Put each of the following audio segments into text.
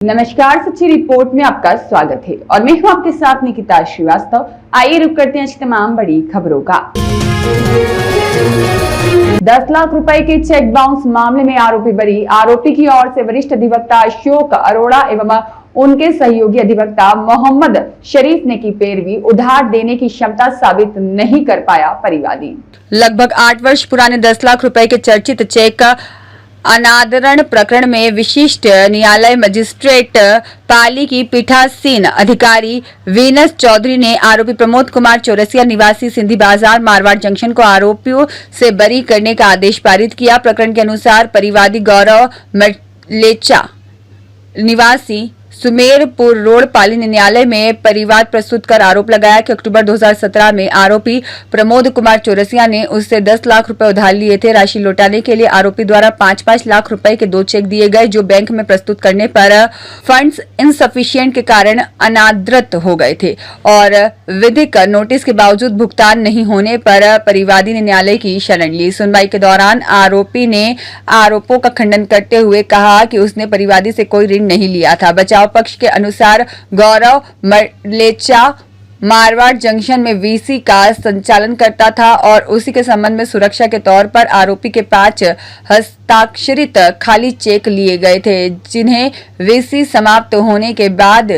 नमस्कार, सच्ची रिपोर्ट में आपका स्वागत है और मैं हूं आपके साथ निकिता श्रीवास्तव। आइए रुक करते हैं आज तमाम बड़ी खबरों का। 10 लाख रुपए के चेक बाउंस मामले में आरोपी बरी। आरोपी की ओर से वरिष्ठ अधिवक्ता अशोक अरोड़ा एवं उनके सहयोगी अधिवक्ता मोहम्मद शरीफ ने की पैरवी। उधार देने की क्षमता साबित नहीं कर पाया परिवादी। लगभग 8 वर्ष पुराने 10 लाख रुपए के चर्चित चेक अनादरण प्रकरण में विशिष्ट न्यायालय मजिस्ट्रेट पाली की पीठासीन अधिकारी वीनस चौधरी ने आरोपी प्रमोद कुमार चौरसिया निवासी सिंधी बाजार मारवाड़ जंक्शन को आरोपियों से बरी करने का आदेश पारित किया। प्रकरण के अनुसार परिवादी गौरव मलेचा निवासी सुमेरपुर रोड पाली ने न्यायालय में परिवाद प्रस्तुत कर आरोप लगाया कि अक्टूबर 2017 में आरोपी प्रमोद कुमार चौरसिया ने उससे 10 लाख रुपए उधार लिए थे। राशि लौटाने के लिए आरोपी द्वारा 5-5 लाख रुपए के 2 चेक दिए गए, जो बैंक में प्रस्तुत करने पर फंड्स इनसफिशिएंट के कारण अनादृत हो गए थे और विधिक नोटिस के बावजूद भुगतान नहीं होने पर परिवादी ने न्यायालय की शरण ली। सुनवाई के दौरान आरोपी ने आरोपों का खंडन करते हुए कहा कि उसने परिवादी से कोई ऋण नहीं लिया था। बचाव पक्ष के अनुसार गौरव मलेचा मारवाड़ जंक्शन में वीसी का संचालन करता था और उसी के संबंध में सुरक्षा के तौर पर आरोपी के 5 हस्ताक्षरित खाली चेक लिए गए थे, जिन्हें वीसी समाप्त होने के बाद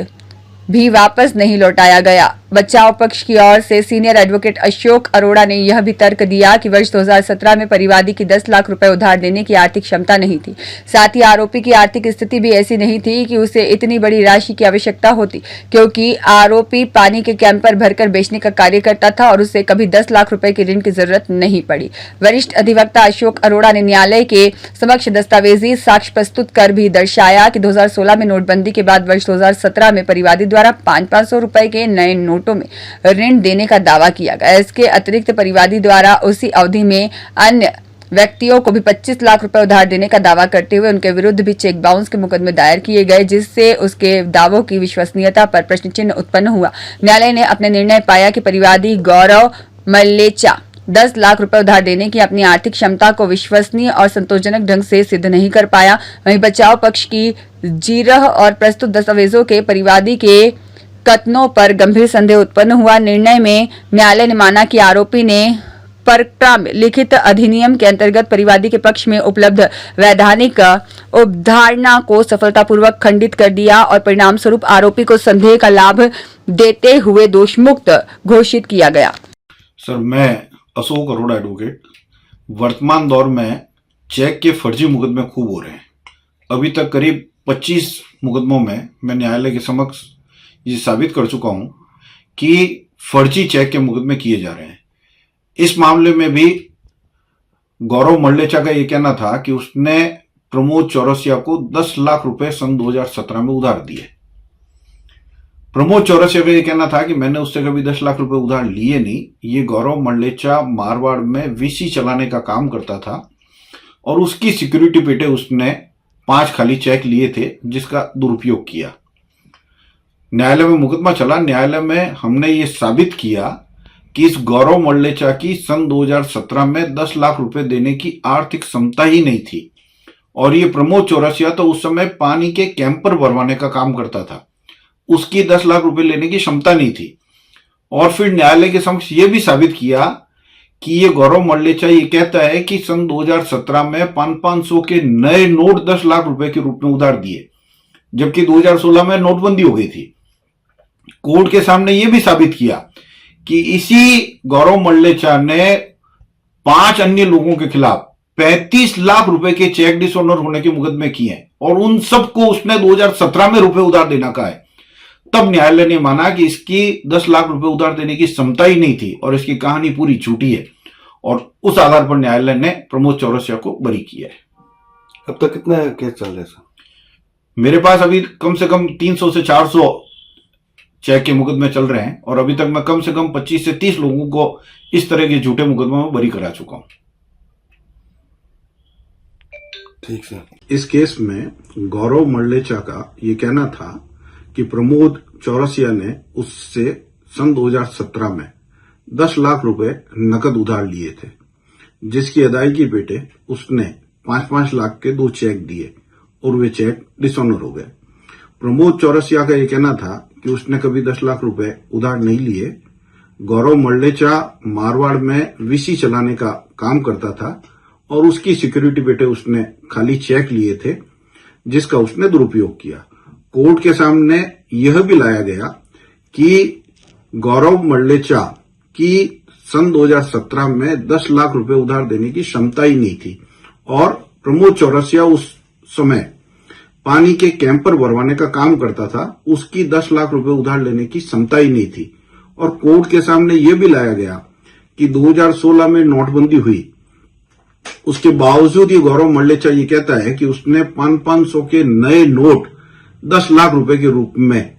भी वापस नहीं लौटाया गया। बचाव पक्ष की ओर से सीनियर एडवोकेट अशोक अरोड़ा ने यह भी तर्क दिया कि वर्ष 2017 में परिवादी की 10 लाख रुपए उधार देने की आर्थिक क्षमता नहीं थी। साथ ही आरोपी की आर्थिक स्थिति भी ऐसी नहीं थी कि उसे इतनी बड़ी राशि की आवश्यकता होती, क्योंकि आरोपी पानी के कैंपर भरकर बेचने का कार्य करता था और उसे कभी 10 लाख रुपए की ऋण की जरूरत नहीं पड़ी। वरिष्ठ अधिवक्ता अशोक अरोड़ा ने न्यायालय के समक्ष दस्तावेजी साक्ष्य प्रस्तुत कर भी दर्शाया कि 2016 में नोटबंदी के बाद वर्ष 2017 में परिवादी द्वारा 500-500 रुपए के नए नोटों में ऋण देने का दावा किया गया। इसके अतिरिक्त परिवादी द्वारा उसी अवधि में अन्य व्यक्तियों को भी 25 लाख रुपए उधार देने का दावा करते हुए उनके विरुद्ध भी चेक बाउंस के मुकदमे दायर किए गए, जिससे उसके दावों की विश्वसनीयता पर प्रश्न चिन्ह उत्पन्न हुआ। न्यायालय ने अपने निर्णय पाया कि परिवादी गौरव मलेचा 10 लाख रुपए उधार देने की अपनी आर्थिक क्षमता को विश्वसनीय और संतोषजनक ढंग से सिद्ध नहीं कर पाया। वहीं बचाव पक्ष की जीरह और प्रस्तुत दस्तावेजों के परिवादी के कथनों पर गंभीर संदेह उत्पन्न हुआ। निर्णय में न्यायालय ने माना कि आरोपी ने परक्राम लिखित अधिनियम के अंतर्गत परिवादी के पक्ष में उपलब्ध वैधानिक उपधारणा को सफलतापूर्वक खंडित कर दिया और परिणाम स्वरूप आरोपी को संदेह का लाभ देते हुए दोषमुक्त घोषित किया गया। सर, मैं अशोक अरोड़ा एडवोकेट। वर्तमान दौर में चेक के फर्जी मुकदमे खूब हो रहे हैं। अभी तक करीब 25 मुकदमों में मैं न्यायालय के समक्ष ये साबित कर चुका हूं कि फर्जी चेक के मुकदमे किए जा रहे हैं। इस मामले में भी गौरव मलेचा का ये कहना था कि उसने प्रमोद चौरसिया को 10 लाख रुपए सन 2017 में उधार दिए। प्रमोद चौरसिया का ये कहना था कि मैंने उससे कभी 10 लाख रुपए उधार लिए नहीं। ये गौरव मलेचा मारवाड़ में वीसी चलाने का काम करता था और उसकी सिक्योरिटी पेटे उसने 5 खाली चेक लिए थे, जिसका दुरुपयोग किया। न्यायालय में मुकदमा चला। न्यायालय में हमने ये साबित किया कि इस गौरव मलेचा की सन 2017 में 10 लाख रुपए देने की आर्थिक क्षमता ही नहीं थी और ये प्रमोद चौरसिया तो उस समय पानी के कैंपर भरवाने का काम करता था, उसकी 10 लाख रुपए लेने की क्षमता नहीं थी। और फिर न्यायालय के समक्ष ये भी साबित किया कि ये गौरव मलेचा ये कहता है कि सन 2017 में 500 के नए नोट 10 लाख रुपए के रूप में उधार दिए, जबकि 2016 में नोटबंदी हो गई थी। कोर्ट के सामने यह भी साबित किया कि इसी गौरव मलेचा ने 5 अन्य लोगों के खिलाफ 35 लाख रुपए के चेक डिसऑनर होने के मुकदमे किए हैं और उन सबको उसने 2017 में रुपए उधार देना कहा है। तब न्यायालय ने माना कि इसकी 10 लाख रुपए उधार देने की क्षमता ही नहीं थी और इसकी कहानी पूरी झूठी है और उस आधार पर न्यायालय ने प्रमोद चौरसिया को बरी किया है। अब तक कितना केस चल रहे हैं सर? मेरे पास अभी कम से कम 300 से 400 चेक के मुकदमे चल रहे हैं और अभी तक मैं कम से कम 25 से 30 लोगों को इस तरह के झूठे मुकदमों में बरी करा चुका हूं। ठीक सर। इस केस में गौरव मलेचा का ये कहना था कि प्रमोद चौरसिया ने उससे सन 2017 में 10 लाख रुपए नकद उधार लिए थे, जिसकी अदायगी पेटे उसने 5-5 लाख के 2 चेक दिए और वे चेक डिसऑनर हो गए। प्रमोद चौरसिया का ये कहना था कि उसने कभी 10 लाख रुपए उधार नहीं लिए। गौरव मल्लेचा मारवाड़ में वीसी चलाने का काम करता था और उसकी सिक्योरिटी पे उसने खाली चेक लिए थे, जिसका उसने दुरुपयोग किया। कोर्ट के सामने यह भी लाया गया कि गौरव मल्लेचा की सन 2017 में 10 लाख रुपए उधार देने की क्षमता ही नहीं थी और प्रमोद चौरसिया उस समय पानी के कैंपर भरवाने का काम करता था, उसकी 10 लाख रुपए उधार लेने की क्षमता ही नहीं थी। और कोर्ट के सामने यह भी लाया गया कि 2016 में नोटबंदी हुई, उसके बावजूद ये गौरव मल्लेचा ये कहता है कि उसने 500 के नए नोट 10 लाख रुपए के रूप में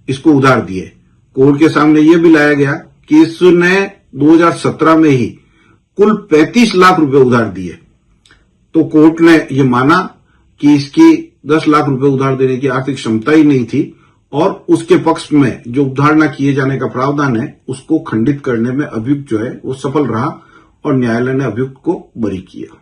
इसको उधार दिए। कोर्ट के सामने यह भी लाया गया कि इसने 2017 में ही कुल 35 लाख रुपए उधार दिए। तो कोर्ट ने यह माना कि इसकी 10 लाख रुपए उधार देने की आर्थिक क्षमता ही नहीं थी और उसके पक्ष में जो उधार न किए जाने का प्रावधान है उसको खंडित करने में अभियुक्त जो है वो सफल रहा और न्यायालय ने अभियुक्त को बरी किया।